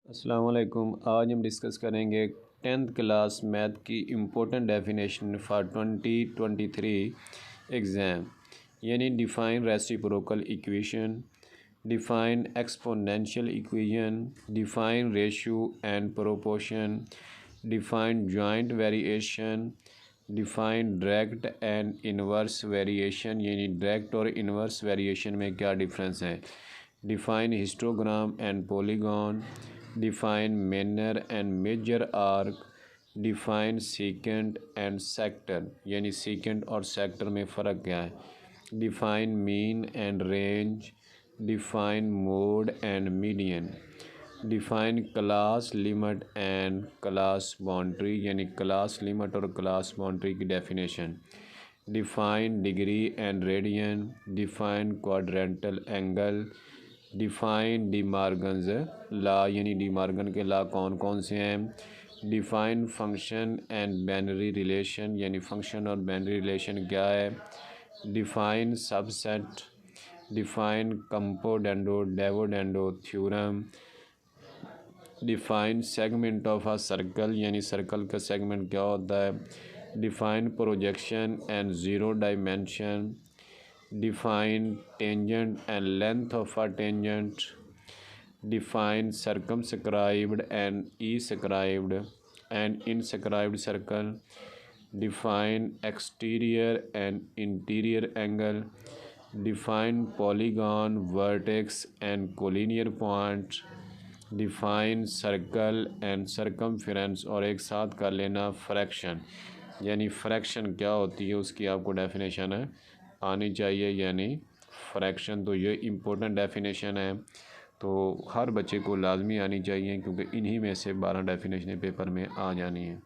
अस्सलाम वालेकुम। आज हम डिस्कस करेंगे 10th क्लास मैथ की इम्पोर्टेंट डेफिनेशन फॉर 2023 एग्ज़ाम, यानी define reciprocal equation, define exponential equation, define ratio and proportion, define joint variation, define direct and inverse variation, यानी direct और इनवर्स वेरिएशन में क्या डिफरेंस है, define histogram and polygon, define minor and major arc, define secant and sector, यानी secant और sector में फ़र्क क्या है, define mean and range, define mode and median, define class limit and class boundary, यानी क्लास लिमिट और class boundary की definition, define degree and radian, define quadrantal angle, define De Morgan's law, यानी De Morgan के law कौन कौन से हैं, define function and binary relation, यानी फंक्शन और बाइनरी रिलेशन क्या है, define subset, define componendo dividendo theorem, define segment of a circle, यानी सर्कल का सेगमेंट क्या होता है, define projection and zero dimension, define tangent and length of a tangent, define circumscribed and inscribed and inscribed circle, define exterior and interior angle, define polygon, vertex and collinear point, define circle and circumference, और एक साथ कर लेना fraction, यानी fraction क्या होती है उसकी आपको डेफिनेशन है आनी चाहिए, यानी फ्रैक्शन। तो ये इम्पोर्टेंट डेफिनेशन है, तो हर बच्चे को लाजमी आनी चाहिए, क्योंकि इन्हीं में से 12 डेफिनेशनें पेपर में आ जानी हैं।